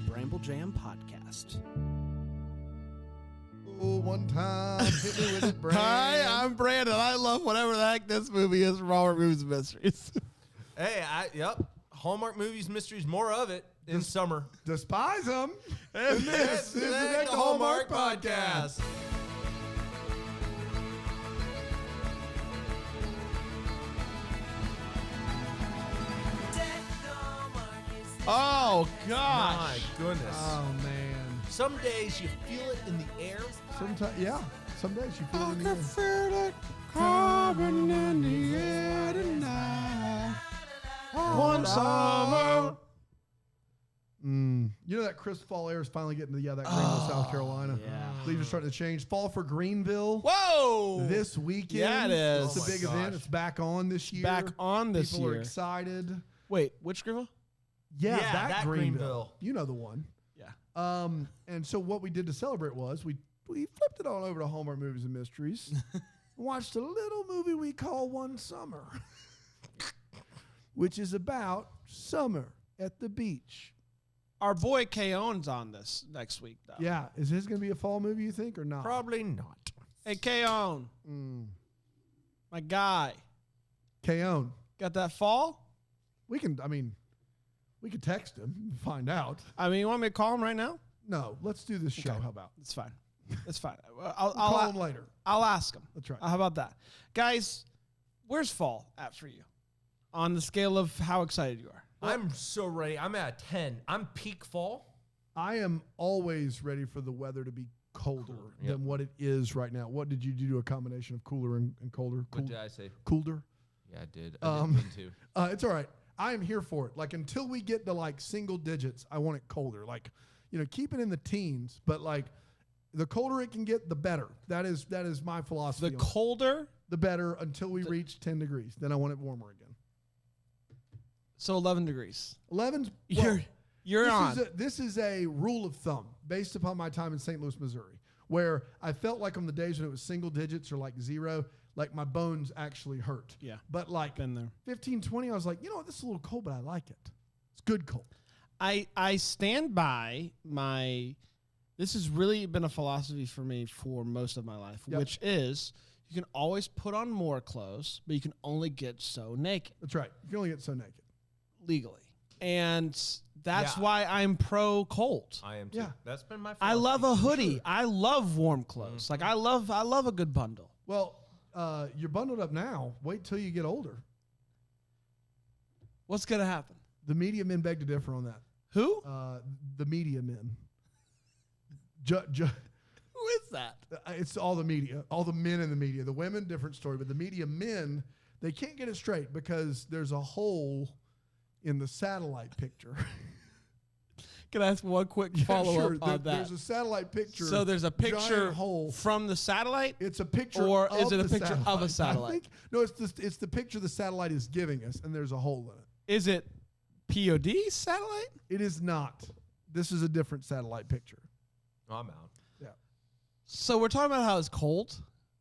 the Bramble Jam Podcast. Oh, one time, hit me with it, Brandon. Hi, I'm Brandon. I love whatever the heck this movie is from Hallmark Movies and Mysteries. Hey, Hallmark Movies, Mysteries, more of it in summer. Despise them. And this is the Hallmark Podcast. Oh, gosh. My goodness. Oh, man. Some days you feel it in the air. Sometimes, yeah. Some days you feel I it in can the feel it coming in the air tonight. One summer. You know that crisp fall air is finally getting to that Greenville, South Carolina. yeah. Leaves are starting to change. Fall for Greenville. Whoa. This weekend. Yeah, it is. It's a big event. It's back on this year. Back on this People year. are excited. Wait, which Greenville? Yeah, Yeah, that that Greenville. Greenville. You know the one. Yeah. And so what we did to celebrate was we flipped it on over to Hallmark Movies and Mysteries, watched a little movie we call One Summer, which is about summer at the beach. Our boy K-On's on this next week, though. Yeah, is this going to be a fall movie, you think, or not? Probably not. Hey, K-On. My guy. K-On. Got that fall? We could text him and find out. I mean, you want me to call him right now? No, let's do this show. How about? It's fine. It's fine. I'll call him later. I'll ask him. That's right. How about that? Guys, where's fall at for you? On the scale of how excited you are. I'm so ready. I'm at 10. I'm peak fall. I am always ready for the weather to be colder Yep. than what it is right now. What did you do to a combination of cooler and colder? What did I say? Colder? Yeah, I did. I did mean to. It's all right. I am here for it. Like, until we get to like single digits, I want it colder. Like, keep it in the teens, but like the colder it can get, the better. That is my philosophy. The colder, the better until we reach 10 degrees. Then I want it warmer again. so 11 degrees. 11's You're on. This is a rule of thumb based upon my time in St. Louis, Missouri, where I felt like on the days when it was single digits or like zero, like my bones actually hurt. Yeah. But like Been there. 15, 20, I was like, this is a little cold, but I like it. It's good cold. I stand by this has really been a philosophy for me for most of my life, Yep. which is you can always put on more clothes, but you can only get so naked That's right. You can only get so naked. legally. And that's Yeah. why I'm pro cold. I am too. Yeah. That's been my I love a philosophy. hoodie. I love warm clothes. Like I love a good bundle. Well, you're bundled up now. Wait till you get older. What's going to happen? The media men beg to differ on that. Who? The media men. Who is that? It's all the media, all the men in the media. The women, different story, but the media men, they can't get it straight because there's a hole in the satellite picture. Can I ask one quick follow-up on that? There's a satellite picture. So there's a picture giant hole from the satellite? It's a picture Or of is it a the picture satellite. of a satellite? No, it's the picture the satellite is giving us, and there's a hole in it. Is it POD satellite? It is not. This is a different satellite picture. I'm out. Yeah. So we're talking about how it's cold.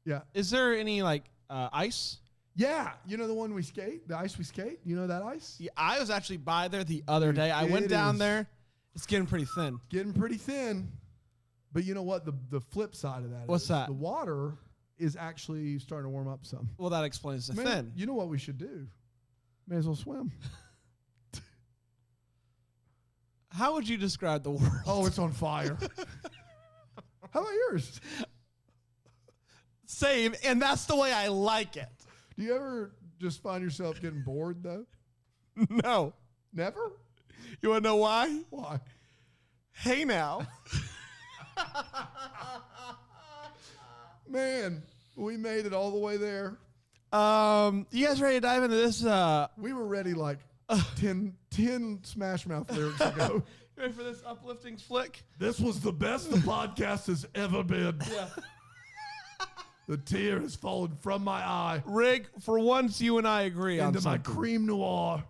Yeah. Is there any ice? Yeah. You know the one we skate? The ice we skate? You know that ice? Yeah, I was actually by there the other day. I went it down is- there. It's getting pretty thin. Getting pretty thin. But you know what? The flip side of that What's is that? the water is actually starting to warm up some. Well, that explains the Man, thin. you know what we should do? May as well swim. How would you describe the world? Oh, it's on fire. How about yours? Same, and that's the way I like it. Do you ever just find yourself getting bored though? No. Never? You want to know why? Why? Hey now. Man, we made it all the way there. You guys ready to dive into this? We were ready like 10 Smash Mouth lyrics ago. You ready for this uplifting flick? This was the best the podcast has ever been. Yeah. The tear has fallen from my eye Rig, for once you and I agree on into my something. cream noir.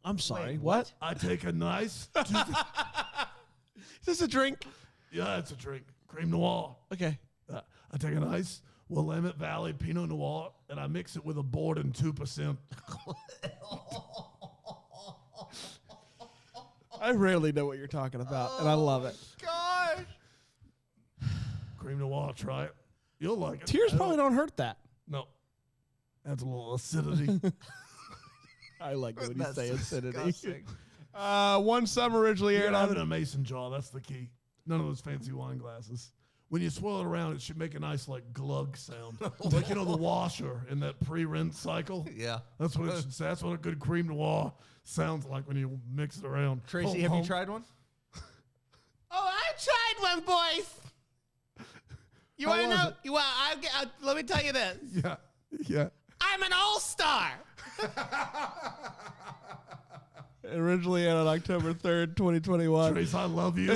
I'm sorry. What? I take a nice... Is this a drink? Yeah, it's a drink. Cream noir. Okay. I take a nice Willamette Valley Pinot Noir and I mix it with a Borden 2%. I rarely know what you're talking about, and I love it. Gosh. Cream Noir, try it. You'll like it. Tears probably don't hurt that. No. Adds a little acidity. I like it when you That's say acidity. disgusting. One Summer originally You aired have it on. in a mason jar. That's the key. None of those fancy wine glasses. When you swirl it around, it should make a nice like glug sound, like the washer in that pre-rinse cycle. Yeah. That's what it should say. That's what a good cream noir sounds like when you mix it around. Tracy, have you tried one? Oh, I tried one, boys. You How want to was know? it? You want? Let me tell you this. Yeah, yeah. I'm an all-star. Originally aired on October 3rd, 2021. Trace, I love you.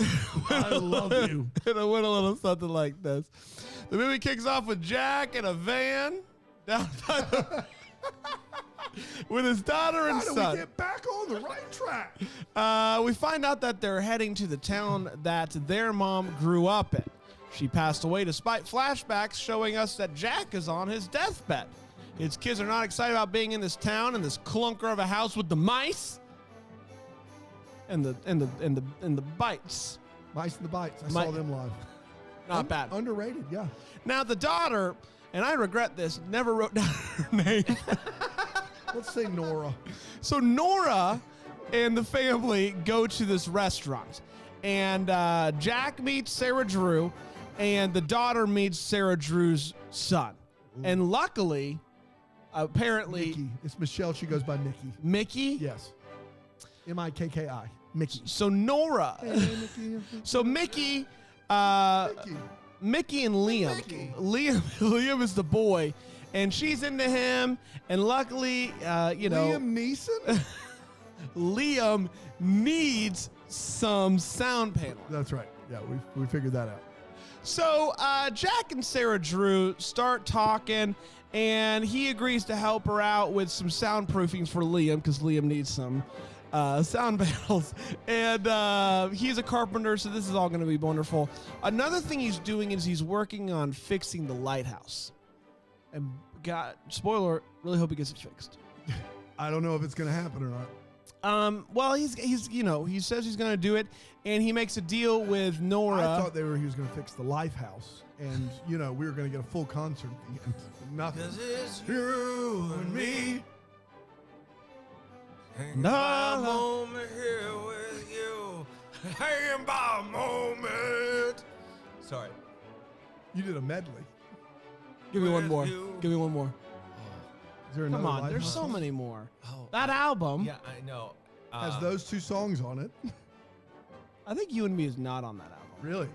I love you. And it went a little something like this. The movie kicks off with Jack in a van down by the with his daughter and How do son. we get back on the right track? We find out that they're heading to the town that their mom grew up in. She passed away despite flashbacks showing us that Jack is on his deathbed. His kids are not excited about being in this town and this clunker of a house with the mice and the bites. Mice and the Bites. I Mi- saw them live. Not bad. Underrated, yeah. Now the daughter, and I regret this, never wrote down her name. Let's say Nora. So Nora and the family go to this restaurant, and Jack meets Sarah Drew, and the daughter meets Sarah Drew's son. And luckily, apparently, Mickey. It's Michelle. She goes by Mickey. Mickey. Yes. Mikki. Mickey. So Nora. Hey, Mickey. So Mickey. Mickey. Mickey and Liam. Mickey. Liam is the boy, and she's into him. And luckily, Liam Neeson? Liam needs some sound panel. That's right. Yeah, we figured that out. So Jack and Sarah Drew start talking, and he agrees to help her out with some soundproofings for Liam because Liam needs some sound panels. And he's a carpenter, so this is all going to be wonderful. Another thing he's doing is he's working on fixing the lighthouse. And spoiler, really hope he gets it fixed. I don't know if it's going to happen or not. Well, he says he's going to do it, and he makes a deal with Nora. I thought he was going to fix the Lifehouse, and we were going to get a full concert at the end. Nothing. 'Cause it's you and me. Hanging No, by a no. moment here with you. Hanging by a moment. Sorry. You did a medley. Give me one With more. you. Give me one more. Is there Come another on, there's Lifehouse so song? many more. Oh, That album, yeah, I know. Has those two songs on it. I think You and Me is not on that album. Really?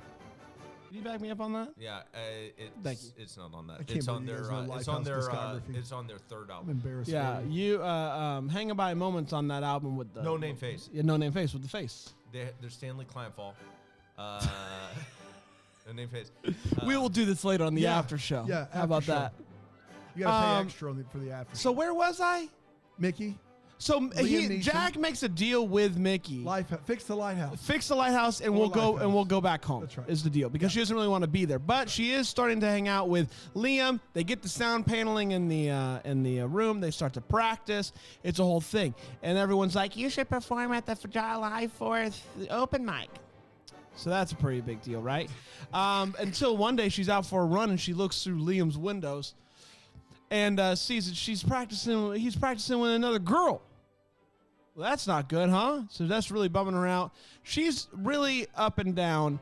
Can you back me up on that? Yeah, Thank you. it's not on that. I can't It's on believe their. you guys know It's on Lifehouse their. discography. It's on their third I'm album. embarrassed. Yeah, for you. you Hanging by Moments on that album with the No Name Face. Yeah, No Name Face with the face. They're Stanley Kleinfall. No Name Face. We will do this later on the yeah, after show. yeah, How about after show. that? You got to pay Um, extra for the after. So where was I? Mickey, So Neeson. Jack makes a deal with Mickey. fix the Lighthouse. Fix the lighthouse and Or we'll go Lifehouse. back home. That's right. Is the deal because she doesn't really want to be there, but she is starting to hang out with Liam. They get the sound paneling in the room. They start to practice. It's a whole thing, and everyone's like, "You should perform at the July 4th open mic." So that's a pretty big deal, right? Until one day she's out for a run and she looks through Liam's windows and sees that he's practicing with another girl. Well, that's not good, huh? So that's really bumming her out. She's really up and down,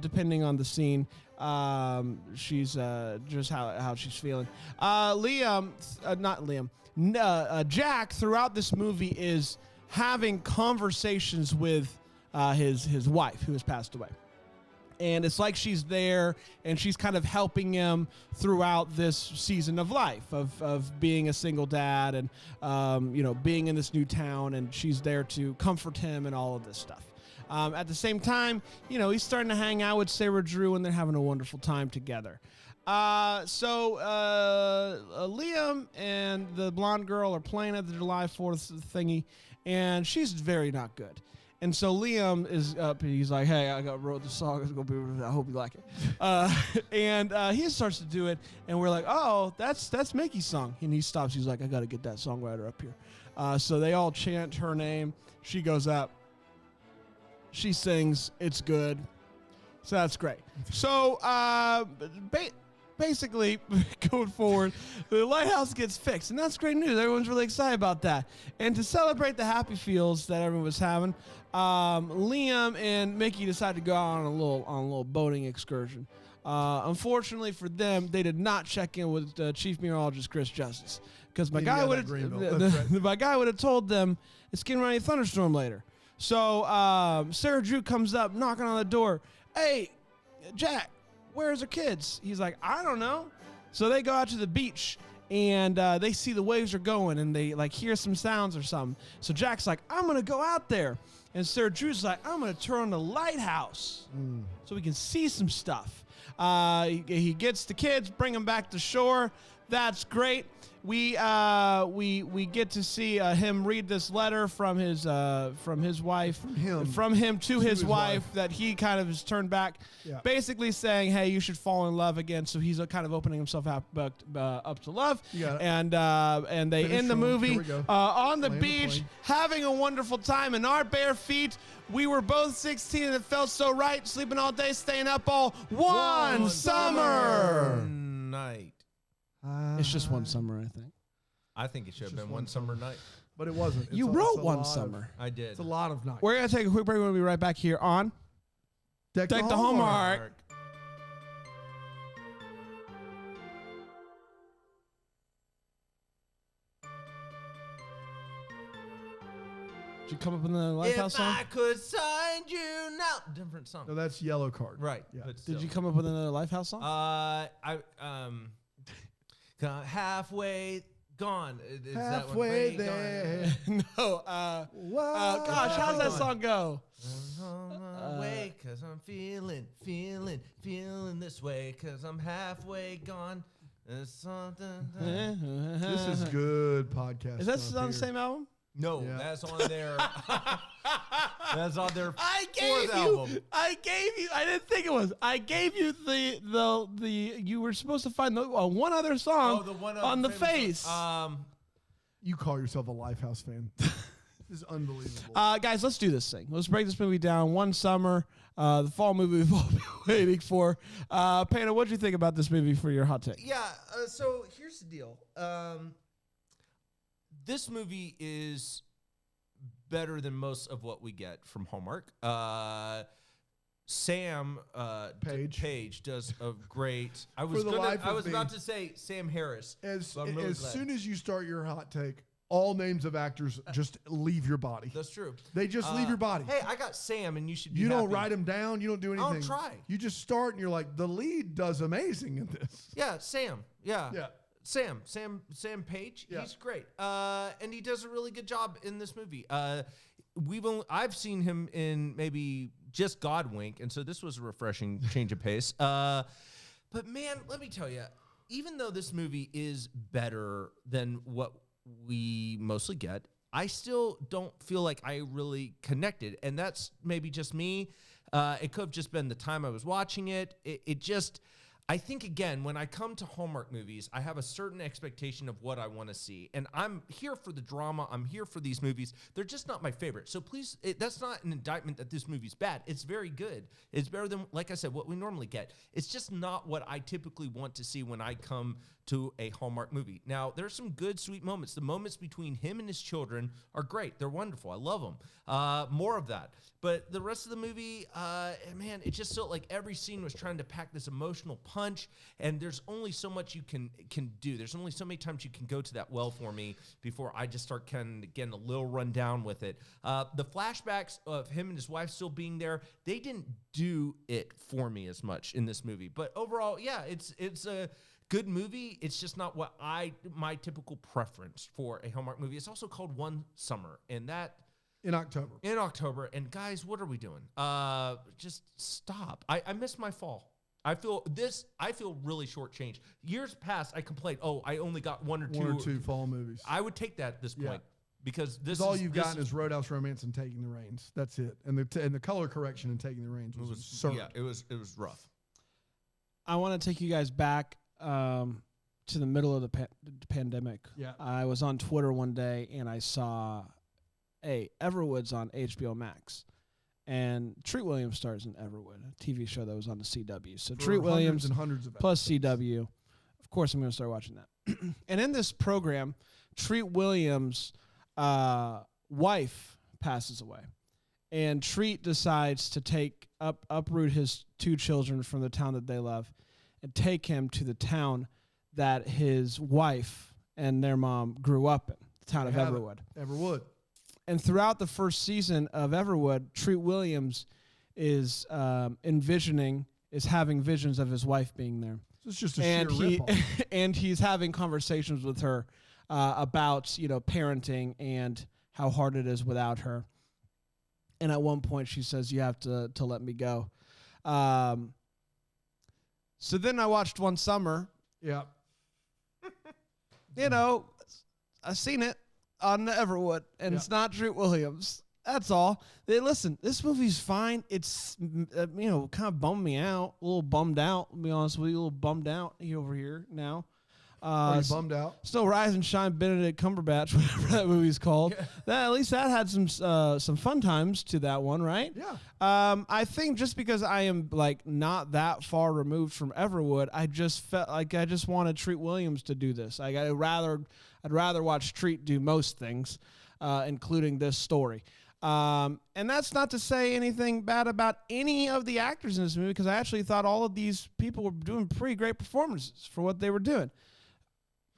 depending on the scene. She's just how she's feeling. Jack, throughout this movie, is having conversations with his wife, who has passed away. And it's like she's there and she's kind of helping him throughout this season of life of being a single dad and, being in this new town. And she's there to comfort him and all of this stuff. At the same time, he's starting to hang out with Sarah Drew and they're having a wonderful time together. Liam and the blonde girl are playing at the July 4th thingy, and she's very not good. And so Liam is up. He's like, "Hey, wrote the song. It's gonna be. I hope you like it." And he starts to do it, and we're like, "Oh, that's Mickey's song." And he stops. He's like, "I got to get that songwriter up here." So they all chant her name. She goes up, She sings. It's good. So that's great. So basically, going forward, the lighthouse gets fixed, and that's great news. Everyone's really excited about that. And to celebrate the happy feels that everyone was having, Liam and Mickey decided to go out on a little boating excursion. Unfortunately for them, they did not check in with Chief Meteorologist Chris Justice, because my guy would have told them it's getting ready to thunderstorm later. So Sarah Drew comes up, knocking on the door. Hey, Jack, where's the kids? He's like, I don't know. So they go out to the beach, and they see the waves are going, and they like hear some sounds or something. So Jack's like, I'm gonna go out there, and Sarah Drew's like, I'm gonna turn on the lighthouse so we can see some stuff. He gets the kids, bring them back to shore. That's great. We get to see him read this letter from his wife, from him to his wife that he kind of has turned back, basically saying, hey, you should fall in love again. So he's kind of opening himself up to love, and they end the movie on the beach, having a wonderful time in our bare feet. We were both 16 and it felt so right, sleeping all day, staying up all one summer night. It's just one summer, I think. I think it should have been one summer night. But it wasn't. You wrote one summer. I did. It's a lot of nights. We're going to take a quick break. We're going to be right back here on Deck the Hallmark. Did you come up with the Lighthouse song? If I could sign you now. Different song. No, that's Yellow Card. Right. Yeah. But Did still. you come up with another Lifehouse song? Halfway gone. Is Halfway that one? there. No. Gosh, how's that song go? On my way, cause I'm feeling this way, cause I'm halfway gone. There's something. This is good podcast. Is that stuff on the here. same album? No, Yeah. that's on their. That's on their I fourth album. I didn't think it was. I gave you the you were supposed to find one other song The one on the face. You call yourself a Lifehouse fan. This is unbelievable. Guys, let's do this thing. Let's break this movie down. One summer, the fall movie we've all been waiting for. Payne, what did you think about this movie for your hot take? Yeah, so here's the deal. This movie is better than most of what we get from Hallmark. Sam Page does a great. I was about to say Sam Harris. As soon as you start your hot take, all names of actors just leave your body. That's true. They just leave your body. Hey, I got Sam, and you should be You don't happy. write them down. You don't do anything. I'll try. You just start, and you're like, the lead does amazing in this. Yeah, Sam. Yeah. Yeah. Sam Page, Yeah. he's great, and he does a really good job in this movie. I've seen him in maybe just Godwink, and so this was a refreshing change of pace. But man, let me tell you, even though this movie is better than what we mostly get, I still don't feel like I really connected, and that's maybe just me. It could have just been the time I was watching it. It just. I think, again, when I come to Hallmark movies, I have a certain expectation of what I want to see. And I'm here for the drama. I'm here for these movies. They're just not my favorite. So please, that's not an indictment that this movie's bad. It's very good. It's better than, like I said, what we normally get. It's just not what I typically want to see when I come to a Hallmark movie. Now, there's some good, sweet moments. The moments between him and his children are great. They're wonderful. I love them. More of that. But the rest of the movie, man, it just felt like every scene was trying to pack this emotional punch, and there's only so much you can do. There's only so many times you can go to that well for me before I just start kind of getting a little run down with it. The flashbacks of him and his wife still being there, they didn't do it for me as much in this movie. But overall, yeah, it's a good movie. It's just not what my typical preference for a Hallmark movie. It's also called One Summer, and that. In October. And guys, what are we doing? Just stop. I miss my fall. I feel really shortchanged. Years past, I complained, I only got one or two fall movies. I would take that at this point because this all you've gotten is Roadhouse Romance and Taking the Reins. That's it. And the color correction in Taking the Reins was absurd. Yeah, it was rough. I want to take you guys back to the middle of the pandemic. Yeah. I was on Twitter one day and I saw Everwood's on HBO Max. and Treat Williams stars in Everwood, a TV show that was on the CW. So For Treat Williams and hundreds of plus CW. Of course, I'm going to start watching that. And in this program, Treat Williams' wife passes away. And Treat decides to uproot his 2 children from the town that they love and take him to the town that his wife and their mom grew up in, the town of Everwood. Everwood. And throughout the first season of Everwood, Treat Williams is having visions of his wife being there. So it's just a sheer ripoff. And he's having conversations with her about, parenting and how hard it is without her. And at one point she says, "You have to let me go." So then I watched One Summer. Yeah. I've seen it on Everwood, and it's not Treat Williams. That's all. Listen, this movie's fine. It's, kind of bummed me out. A little bummed out, to be honest with you. A little bummed out over here now. Are you bummed out? Still Rise and Shine Benedict Cumberbatch, whatever that movie's called. Yeah. At least that had some fun times to that one, right? Yeah. I think just because I am not that far removed from Everwood, I just felt like I just wanted Treat Williams to do this. I'd rather watch Treat do most things, including this story. And that's not to say anything bad about any of the actors in this movie, because I actually thought all of these people were doing pretty great performances for what they were doing.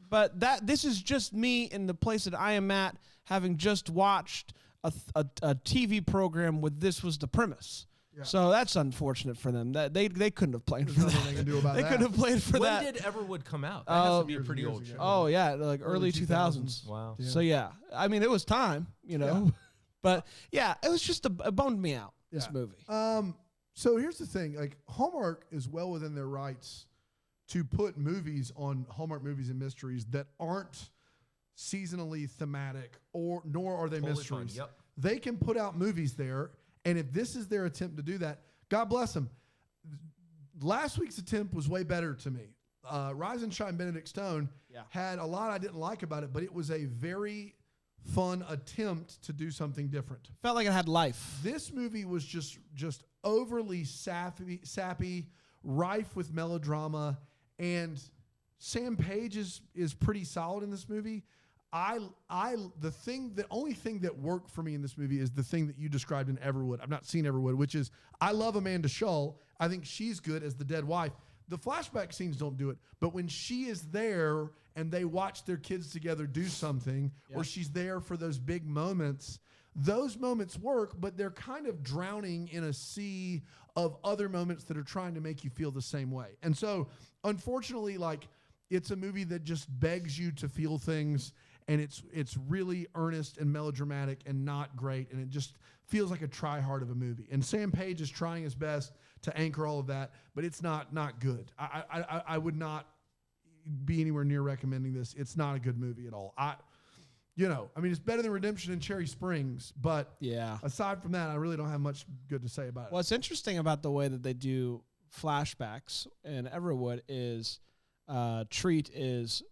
But this is just me in the place that I am at, having just watched a TV program with this was the premise. Yeah. So that's unfortunate for them. That they couldn't have played for that. They can do about they couldn't have played for that. When did Everwood come out? That has to be a pretty old show. Oh yeah, early 2000s. Wow. Yeah. So yeah, I mean it was time, Yeah. But yeah, it was just it bummed me out. This movie. So here's the thing: Hallmark is well within their rights to put movies on Hallmark Movies and Mysteries that aren't seasonally thematic, nor are they mysteries. Yep. They can put out movies there, and if this is their attempt to do that, God bless them. Last week's attempt was way better to me. Rise and Shine Benedict Stone had a lot I didn't like about it, but it was a very fun attempt to do something different. Felt like it had life. This movie was just overly sappy, rife with melodrama, and Sam Page is pretty solid in this movie. The only thing that worked for me in this movie is the thing that you described in Everwood. I've not seen Everwood, which is I love Amanda Schull. I think she's good as the dead wife. The flashback scenes don't do it, but when she is there and they watch their kids together do something, or she's there for those big moments, those moments work, but they're kind of drowning in a sea of other moments that are trying to make you feel the same way. And so, unfortunately, it's a movie that just begs you to feel things, and it's really earnest and melodramatic and not great, and it just feels like a try-hard of a movie. And Sam Page is trying his best to anchor all of that, but it's not good. I would not be anywhere near recommending this. It's not a good movie at all. It's better than Redemption in Cherry Springs, but aside from that, I really don't have much good to say about it. What's interesting about the way that they do flashbacks in Everwood is Treat is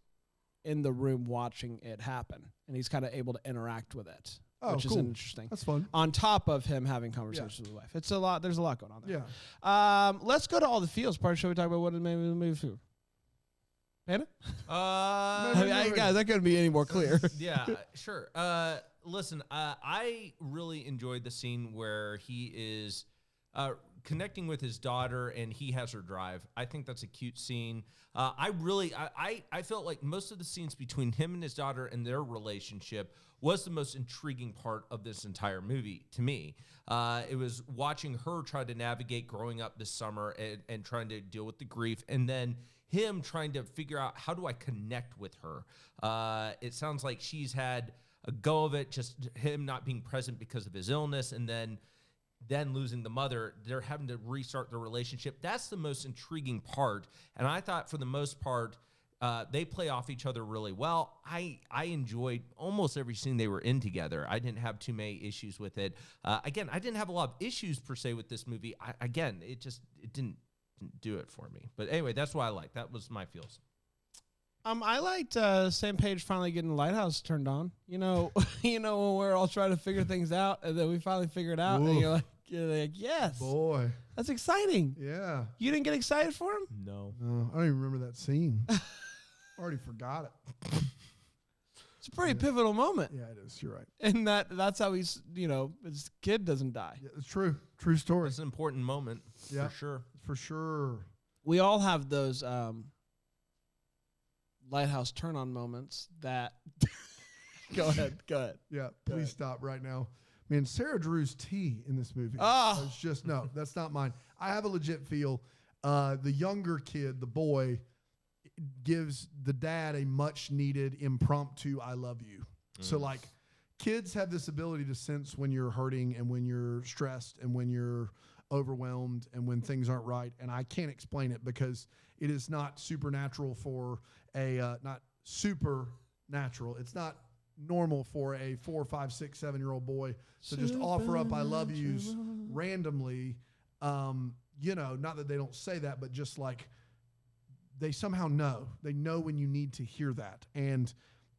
in the room watching it happen, and he's kind of able to interact with it, which is interesting. That's fun. On top of him having conversations with the wife. It's a lot. There's a lot going on there. Yeah. Let's go to all the feels part. Shall we talk about what it made the movie feel? Panda? Guys, that couldn't be any more clear. Yeah, sure. Listen, I really enjoyed the scene where he is connecting with his daughter and he has her drive. I think that's a cute scene. I felt like most of the scenes between him and his daughter and their relationship was the most intriguing part of this entire movie to me. It was watching her try to navigate growing up this summer and trying to deal with the grief, and then him trying to figure out, how do I connect with her? It sounds like she's had a go of it, just him not being present because of his illness, and then losing the mother. They're having to restart their relationship. That's the most intriguing part. And I thought for the most part, they play off each other really well. I enjoyed almost every scene they were in together. I didn't have too many issues with it. Again, I didn't have a lot of issues per se with this movie. It didn't do it for me. But anyway, that's what I liked. That was my feels. I liked Sam Page finally getting the lighthouse turned on. When we're all trying to figure things out, and then we finally figure it out. And you're like, like, yes. Boy. That's exciting. Yeah. You didn't get excited for him? No. No, I don't even remember that scene. Already forgot it. It's a pretty pivotal moment. Yeah, it is. You're right. And that's how he's, his kid doesn't die. Yeah, it's true. True story. It's an important moment Yeah. for sure. For sure. We all have those lighthouse turn-on moments that... Go ahead. Yeah, please stop right now. Man, Sarah Drew's tea in this movie. Oh. It's just, no, that's not mine. I have a legit feel. The younger kid, the boy, gives the dad a much needed impromptu I love you. So like kids have this ability to sense when you're hurting and when you're stressed and when you're overwhelmed and when things aren't right. And I can't explain it because it is not supernatural for not supernatural. It's not normal for a 4, 5, 6, 7-year-old boy to just offer up I love yous randomly. Not that they don't say that, but just like they somehow know. They know when you need to hear that. And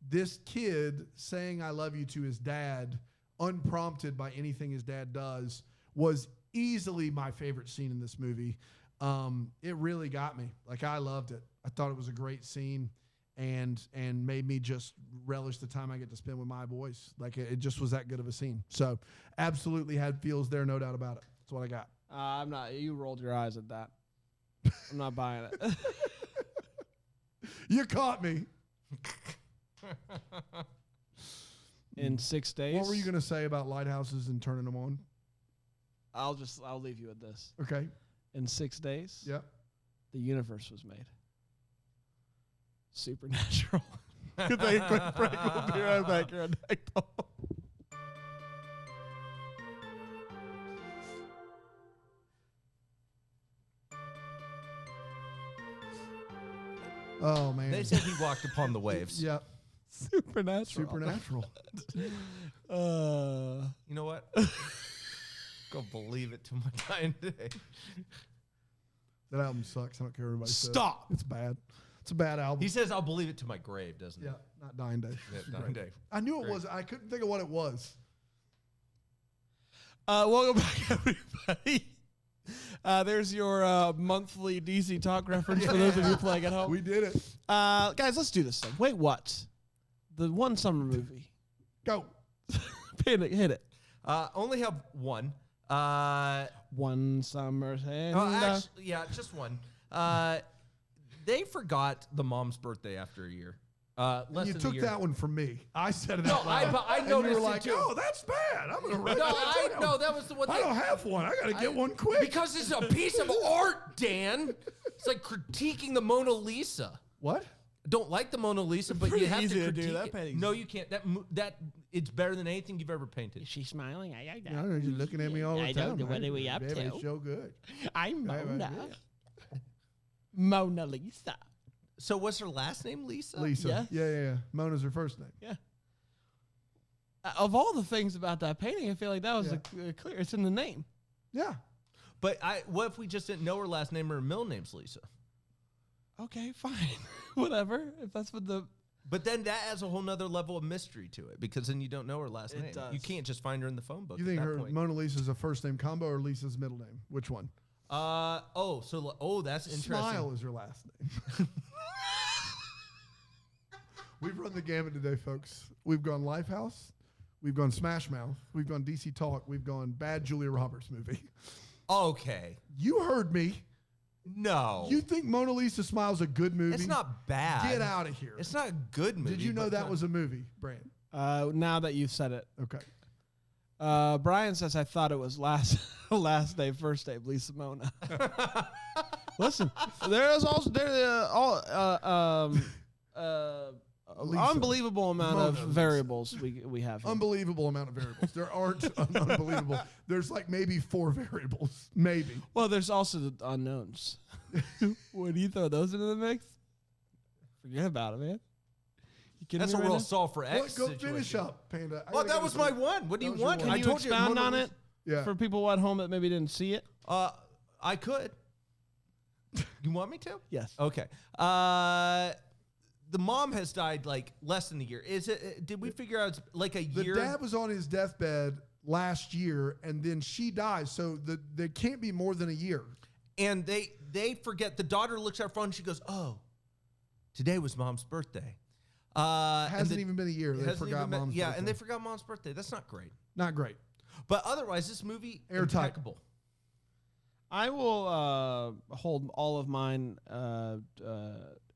this kid saying I love you to his dad, unprompted by anything his dad does, was easily my favorite scene in this movie. It really got me. Like, I loved it. I thought it was a great scene and made me just relish the time I get to spend with my boys. Like, it just was that good of a scene. So absolutely had feels there, no doubt about it. That's what I got. I'm not. You rolled your eyes at that. I'm not buying it. You caught me. In 6 days. What were you going to say about lighthouses and turning them on? I'll leave you with this. Okay. In 6 days, Yep. the universe was made. Supernatural. Good thing, quick break. We'll be right back here on Deck Talk. Oh, man. They said he walked upon the waves. Yep. Supernatural. Supernatural. You know what? Go believe it to my dying day. That album sucks. I don't care what everybody says. Stop. It's bad. It's a bad album. He says, "I'll believe it to my grave," doesn't Yeah, not Dying Day. he? Yeah, dying day. I knew it Great. was. I couldn't think of what it was. Welcome back, everybody. There's your monthly DC Talk reference for those of you playing at home. We did it. Guys, let's do this thing. Wait, what? The one summer movie. Go. Hit it. Only have one. One summer thing. Actually, yeah, just one. They forgot the mom's birthday after a year. Less You than took a year. that one from me. I said it No, out loud. I And noticed you were it like, too. oh, that's bad. I'm going to write No, that down. no, that was the one. I don't have one. I got to get one quick. Because it's a piece of art, Dan. It's like critiquing the Mona Lisa. What? Don't like the Mona Lisa, but Pretty you have easy to to do. critique That it. painting's- No, you can't. That it's better than anything you've ever painted. Is she smiling? I don't know, you're looking at me all the I time. don't know. What are we up Baby, to? it's so good. I'm Right, Mona. yeah. Mona Lisa. So what's her last name, Lisa? Lisa. Yeah. Yeah. Mona's her first name. Yeah. Of all the things about that painting, I feel like that was clear. It's in the name. Yeah. But what if we just didn't know her last name or her middle name's Lisa? Okay, fine. Whatever. If that's what the... But then that adds a whole nother level of mystery to it because then you don't know her last It name. does. You can't just find her in the phone book. You at think that her point. Mona Lisa's a first name combo or Lisa's middle name? Which one? That's interesting. Smile is her last name. We've run the gamut today, folks. We've gone Lifehouse. We've gone Smash Mouth. We've gone DC Talk. We've gone bad Julia Roberts movie. Okay. You heard me. No. You think Mona Lisa Smile's a good movie? It's not bad. Get out of here. It's not a good movie. Did you know but that was a movie, Brand? now that you've said it. Okay. Brian says, I thought it was last day, first day, Lisa Mona. Listen, there's also Lisa. unbelievable amount Mona of Lisa. variables we have here. Unbelievable amount of variables. There aren't unbelievable. There's like maybe 4 variables. Maybe. Well, there's also the unknowns. When you throw those into the mix, forget about it, man. You kidding That's me a right real now? solve for X. What, go situation. finish up, Panda. I Well, gotta that go was to my sleep. one. What do you That was your want? one. Can I you told you. expound Mona on Lisa- it Yeah. for people at home that maybe didn't see it? I could. You want me to? Yes. Okay. The mom has died like less than a year. Is it? Did we figure out it's like a The year? dad was on his deathbed last year, and then she dies. So there can't be more than a year. And they forget. The daughter looks at her phone and she goes, "Oh, today was Mom's birthday." Hasn't even been a year. They forgot Mom's birthday. Yeah, and they forgot Mom's birthday. That's not great. Not great. But otherwise, this movie, Airtight. impeccable. I will hold all of mine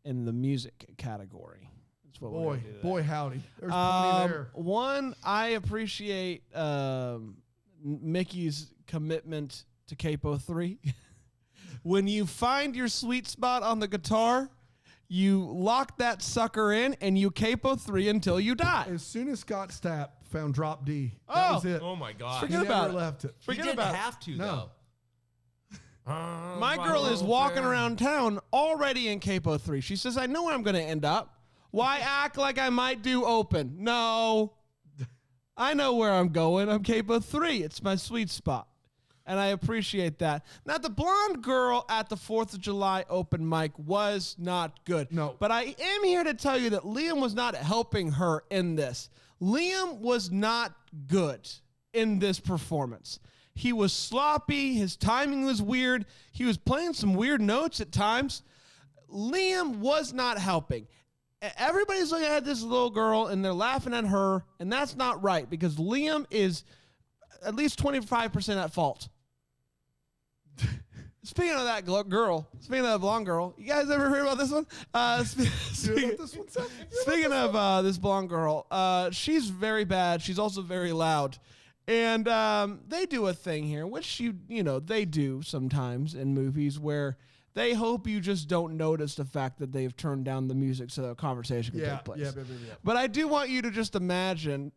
in the music category. That's what we're gonna do there. Boy, howdy. There's plenty there. One, I appreciate Mickey's commitment to Capo 3. When you find your sweet spot on the guitar, you lock that sucker in and you Capo 3 until you die. As soon as Scott Stapp found drop D, that was it. Oh my God! Forget He about never it. left it. He Forget didn't about it. have to No. though. My girl is walking around town already in Capo 3. She says, I know where I'm going to end up. Why act like I might do open? No. I know where I'm going. I'm Capo 3. It's my sweet spot. And I appreciate that. Now, the blonde girl at the 4th of July open mic was not good. No. But I am here to tell you that Liam was not helping her in this. Liam was not good in this performance. He was sloppy. His timing was weird. He was playing some weird notes at times. Liam was not helping. Everybody's looking at this little girl and they're laughing at her, and that's not right because Liam is at least 25% at fault. Speaking of that girl, speaking of that blonde girl, you guys ever heard about this one? Speaking of this blonde girl, she's very bad. She's also very loud. And they do a thing here, which they do sometimes in movies where they hope you just don't notice the fact that they've turned down the music so a conversation can take place. Yeah. But I do want you to just imagine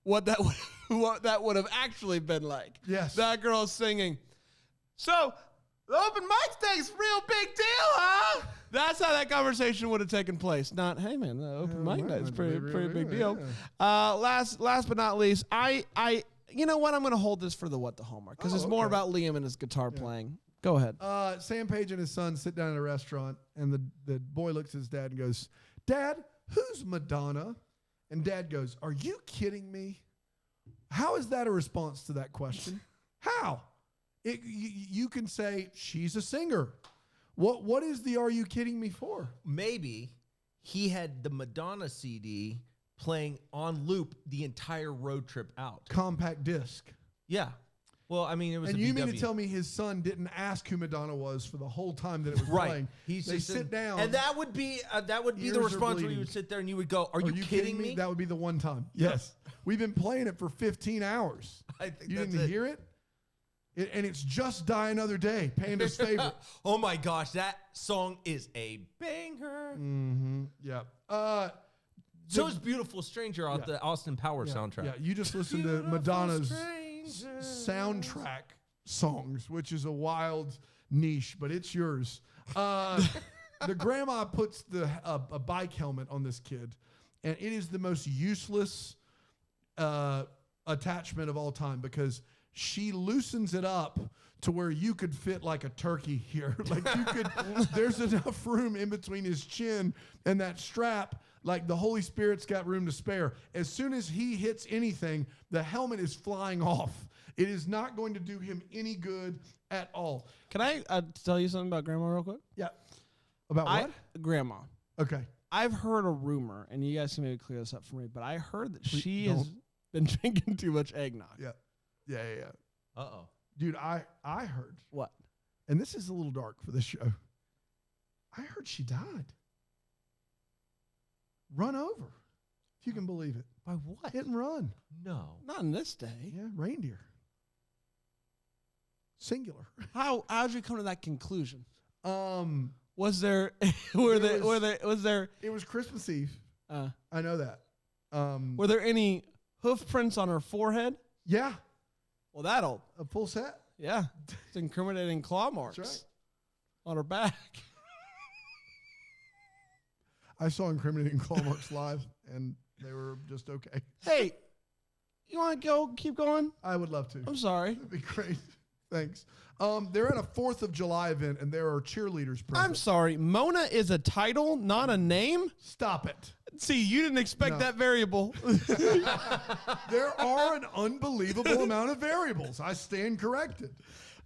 what that would have actually been like. Yes. That girl singing. So the open mic thing's a real big deal, huh? That's how that conversation would have taken place. Not, hey man, the open mic night's pretty big deal. Last but not least, I you know what? I'm going to hold this for the What the Hallmark because it's more about Liam and his guitar playing. Go ahead. Sam Page and his son sit down at a restaurant, and the boy looks at his dad and goes, "Dad, who's Madonna?" And Dad goes, "Are you kidding me? How is that a response to that question? How? You can say she's a singer. What is the "Are you kidding me" for? Maybe he had the Madonna CD playing on loop the entire road trip out. Compact disc. Yeah. Well, I mean, it was. And a you VW. mean to tell me his son didn't ask who Madonna was for the whole time that it was Right. playing? They sit down, and that would be the Ears are response where bleeding. you would sit there and you would go, "Are you kidding me?" That would be the one time. Yes. We've been playing it for 15 hours. I think You that's didn't it. hear it? And it's Just Die Another Day, Panda's favorite. Oh my gosh, that song is a banger. Mm-hmm. Yeah. So is Beautiful Stranger off the Austin Powers soundtrack. Yeah, you just listened to Madonna's soundtrack songs, which is a wild niche, but it's yours. The grandma puts a bike helmet on this kid, and it is the most useless attachment of all time because she loosens it up to where you could fit like a turkey here. Like you could, there's enough room in between his chin and that strap. Like the Holy Spirit's got room to spare. As soon as he hits anything, the helmet is flying off. It is not going to do him any good at all. Can I tell you something about Grandma real quick? Yeah. About what? Grandma. Okay. I've heard a rumor, and you guys can maybe clear this up for me, but I heard that she don't. has been drinking too much eggnog. Yeah. Uh-oh. Dude, I heard, What? and this is a little dark for this show. I heard she died. Run over, if you can believe it. By what? Hit and run. No. Not in this day. Yeah, reindeer. Singular. How'd you come to that conclusion? Was there it was Christmas Eve. I know that. Were there any hoof prints on her forehead? Yeah, Well, that'll a full set. yeah. It's incriminating claw marks That's right. on her back. I saw incriminating claw marks live, and they were just okay. Hey, you want to keep going? I would love to. I'm sorry. That'd be great. Thanks. They're at a 4th of July event, and there are cheerleaders present. I'm sorry. Mona is a title, not a name. Stop it. See, you didn't expect that variable. There are an unbelievable amount of variables. I stand corrected.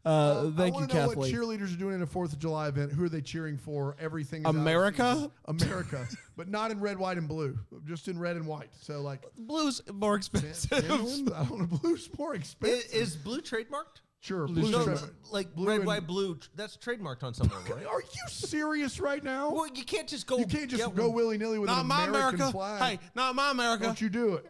Thank I you, want to know what Kathleen. cheerleaders are doing in a 4th of July event. Who are they cheering for? Everything is out of America? season. America. But not in red, white, and blue. Just in red and white. So like Blue's more expensive. Finland, I don't know. Blue's more expensive. Is blue trademarked? Sure. Blue's Blue's trademarked. trademarked. Like Blue red, and- white, blue. That's trademarked on someone, right? Are you serious right now? Well, you can't just go. You can't just get go one. willy nilly with Not an my American America. flag. Hey, not my America. Don't you do it?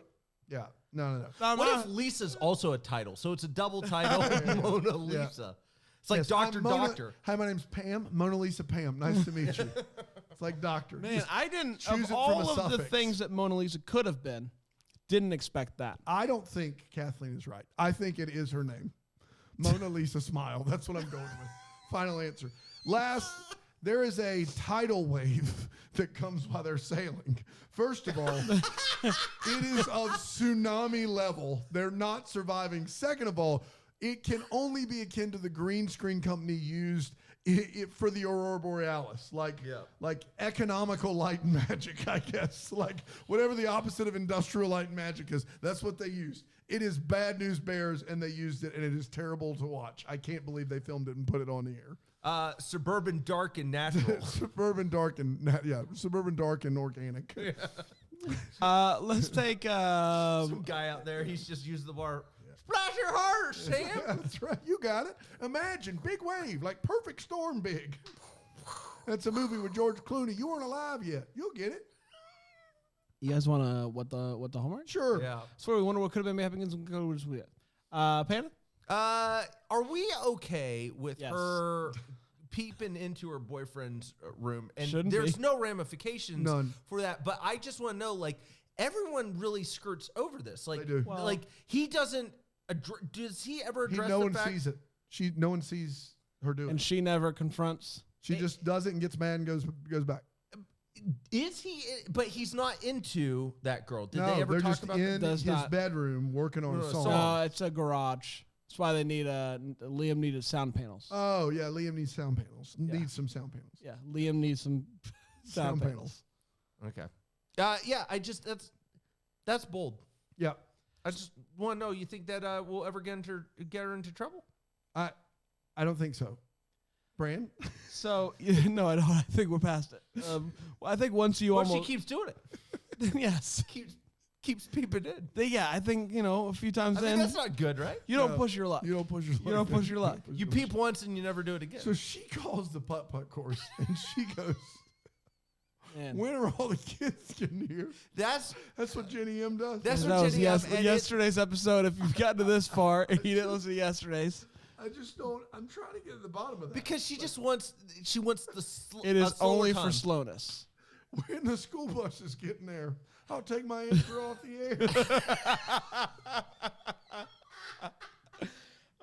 Yeah. No. Not What my- if Lisa's also a title? So it's a double title, Mona Lisa. It's like Yes, Doctor I'm Mona- Doctor. Hi, my name's Pam. Mona Lisa Pam. Nice to meet you. It's like doctor. Man, Just- I didn't. choose Of it from a all of the suffix. things that Mona Lisa could have been, didn't expect that. I don't think Kathleen is right. I think it is her name. Mona Lisa Smile. That's what I'm going with. Final answer. Last, there is a tidal wave that comes while they're sailing. First of all, it is of tsunami level. They're not surviving. Second of all, it can only be akin to the green screen company used for the Aurora Borealis, like economical light and magic, I guess. Like whatever the opposite of industrial light and magic is, that's what they used. It is Bad News Bears, and they used it, and it is terrible to watch. I can't believe they filmed it and put it on the air. Suburban, dark, and natural. Suburban dark and organic. Let's take. Some guy out there, he's just used the bar. Splash your heart, Sam. Yeah, that's right. You got it. Imagine big wave, like Perfect Storm big. That's a movie with George Clooney. You weren't alive yet. You'll get it. You guys want to what the homework? Sure. Yeah. So we wonder what could have been happening in some colors we had. Panda? Are we okay with Yes. her peeping into her boyfriend's room? And Shouldn't there's be. no ramifications None. for that. But I just want to know, like, everyone really skirts over this. Like, They do. Well- like he doesn't. Does he ever address No the one fact? sees it. No one sees her do it. And she never confronts. She just does it and gets mad and goes back. Is he? But he's not into that girl. Did No, they ever they're talk just about in that? Does his not. bedroom working on a song. No, it's a garage. That's why they need Liam needed sound panels. Oh yeah, Liam needs sound panels. Yeah. Needs some sound panels. Yeah, Liam needs some sound panels. Okay. Yeah. I just that's bold. Yeah, I just want to know. You think that will ever get her into trouble? I don't think so. Bran? So no, I don't. I think we're past it. I think once you Well, almost she keeps doing it. yes, Keeps peeping in. yeah. I think a few times I think in that's not good, right? you don't No, push your luck. You don't push your luck. You don't push your luck. You peep once and you never do it again. So she calls the putt-putt course and she goes, Man. when are all the kids getting here? That's That's what Jenny M does. That's That what was Jenny M, and yesterday's yesterday's episode. If you've gotten to this far and you didn't listen to yesterday's, I just don't. I'm trying to get to the bottom of that. because she just wants the it is a slower only time. for slowness. When the school bus is getting there, I'll take my answer off the air.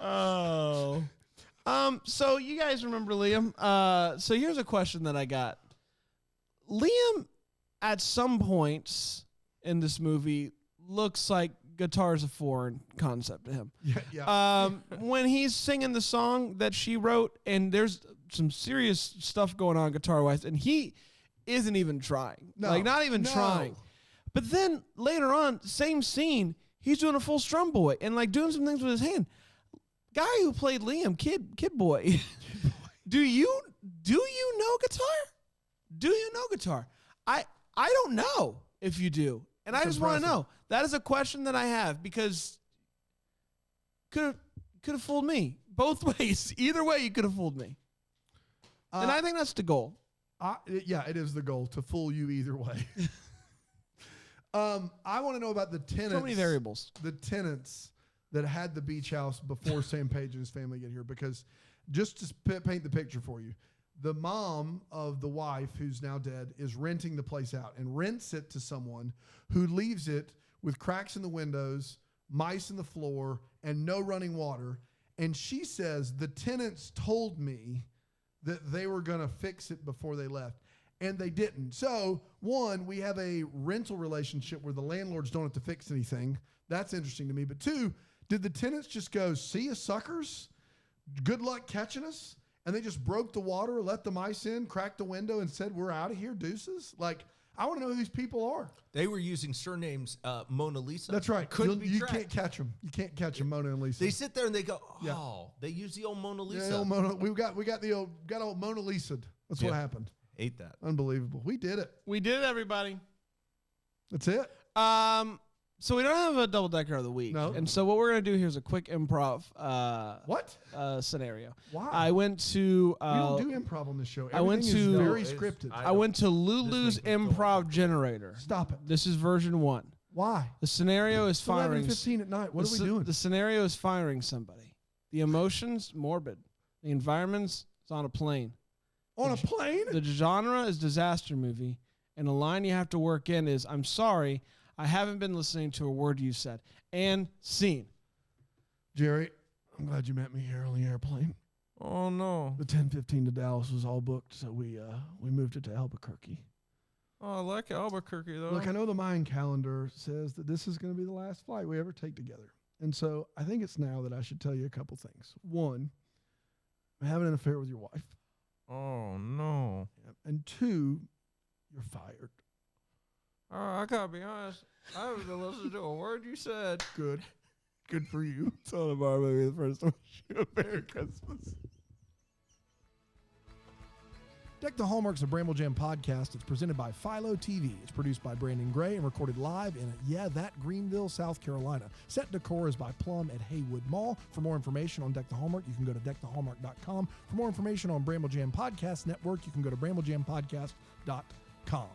Oh. So you guys remember Liam? So here's a question that I got. Liam, at some points in this movie, looks like guitar's a foreign concept to him. Yeah. When he's singing the song that she wrote, and there's some serious stuff going on guitar-wise, and he isn't even trying. No. Like, not even No. trying. But then, later on, same scene, he's doing a full strum boy, and, like, doing some things with his hand. Guy who played Liam, Kid Boy, do you know guitar? Do you know guitar? I don't know if you do. And I That's just want to impressive. know. That is a question that I have, because could have fooled me both ways. Either way, you could have fooled me. And I think that's the goal. Yeah, it is the goal to fool you either way. I want to know about the tenants. So many variables. The tenants that had the beach house before Sam Page and his family get here, because just to paint the picture for you, the mom of the wife, who's now dead, is renting the place out and rents it to someone who leaves it with cracks in the windows, mice in the floor, and no running water. And she says, the tenants told me that they were going to fix it before they left. And they didn't. So, one, we have a rental relationship where the landlords don't have to fix anything. That's interesting to me. But two, did the tenants just go, see you suckers? Good luck catching us? And they just broke the water, let the mice in, cracked the window, and said, we're out of here, deuces? Like, I want to know who these people are. They were using surnames Mona Lisa. That's right. Couldn't be You tracked. can't catch them. You can't catch them, Mona and Lisa. They sit there and they go, oh, Yeah. they use the old Mona Lisa. The old Mona, we got the old Mona Lisa. That's what Yeah. happened. Hate that. Unbelievable. We did it. We did it, everybody. That's it. So we don't have a double decker of the week. No. And so what we're gonna do here is a quick improv What? scenario. Why? I went to We don't do improv on this show. I went Everything is to- very No, it's- scripted. I went to Lulu's This makes me feel Improv Generator. Stop it. This is version 1. Why? The scenario is It's firing. 11:15 at night. What the are we sce- doing? The scenario is firing somebody. The emotions morbid. The environment's it's on a plane. On a plane? The genre is disaster movie, and the line you have to work in is, "I'm sorry, I haven't been listening to a word you said." And scene. Jerry, I'm glad you met me here on the airplane. Oh, no. The 10:15 to Dallas was all booked, so we moved it to Albuquerque. Oh, I like Albuquerque, though. Look, I know the Mayan calendar says that this is going to be the last flight we ever take together. And so I think it's now that I should tell you a couple things. One, I'm having an affair with your wife. Oh, no. And two, you're fired. I gotta be honest. I haven't been listening to a word you said. Good. Good for you. Tell them about maybe the first time you a Merry Christmas. Deck the Hallmark's a Bramble Jam podcast. It's presented by Philo TV. It's produced by Brandon Gray and recorded live in, Greenville, South Carolina. Set decor is by Plum at Haywood Mall. For more information on Deck the Hallmark, you can go to deckthehallmark.com. For more information on Bramble Jam Podcast Network, you can go to bramblejampodcast.com.